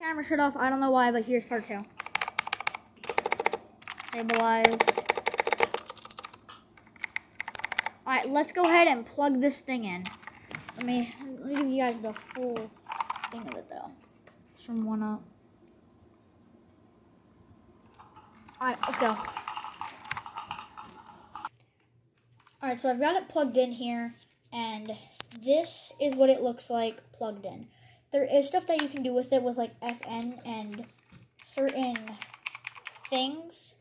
Camera shut off. I don't know why, but here's part 2. Stabilize. Alright, let's go ahead and plug this thing in. Let me give you guys the full thing of it though. It's from 1UP. Alright, let's go. Alright, so I've got it plugged in here, and this is what it looks like plugged in. There is stuff that you can do with it with like FN and certain things.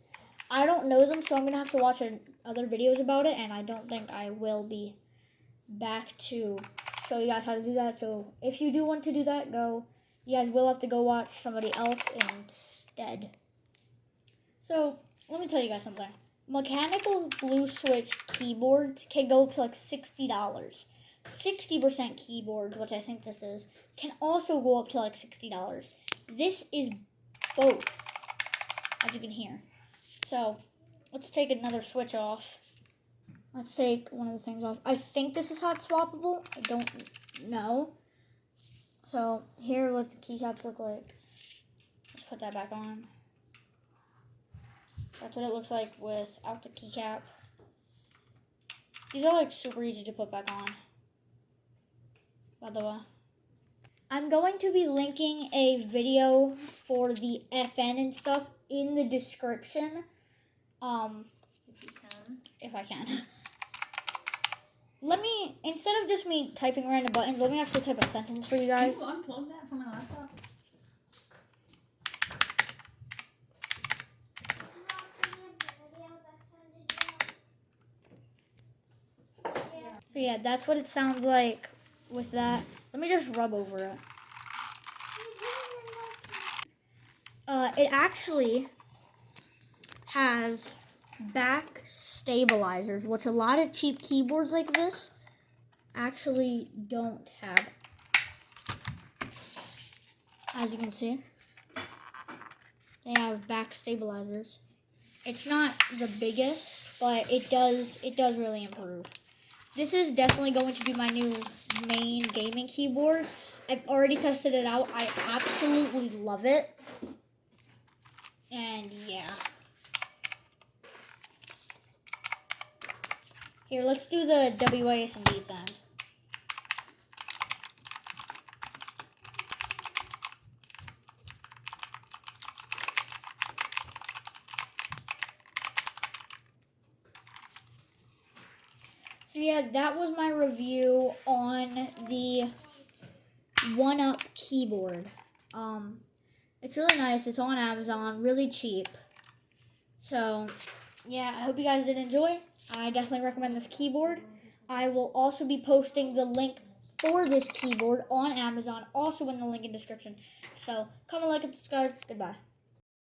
I don't know them, so I'm going to have to watch other videos about it, and I don't think I will be back to show you guys how to do that. So if you do want to do that, you guys will have to go watch somebody else instead. So let me tell you guys something. Mechanical blue switch keyboards can go up to like $60. 60% keyboards, which I think this is, can also go up to like $60. This is both, as you can hear. So let's take another switch off. Let's take one of the things off. I think this is hot swappable. I don't know. So here what the keycaps look like. Let's put that back on. That's what it looks like without the keycap. These are like super easy to put back on, by the way. I'm going to be linking a video for the FN and stuff in the description. If I can. Let me, instead of just me typing random buttons, let me actually type a sentence for you guys. Can you unplug that from my laptop? So yeah, that's what it sounds like with that. Let me just rub over it. It actually has back stabilizers, which a lot of cheap keyboards like this actually don't have. As you can see, they have back stabilizers. It's not the biggest, but it does really improve. This is definitely going to be my new main gaming keyboard. I've already tested it out. I absolutely love it. And yeah. Here, let's do the WASD then. So yeah, that was my review on the 1UP keyboard. It's really nice. It's on Amazon, really cheap. So yeah, I hope you guys did enjoy. I definitely recommend this keyboard. I will also be posting the link for this keyboard on Amazon, also in the link in the description. So comment, like, and subscribe. Goodbye.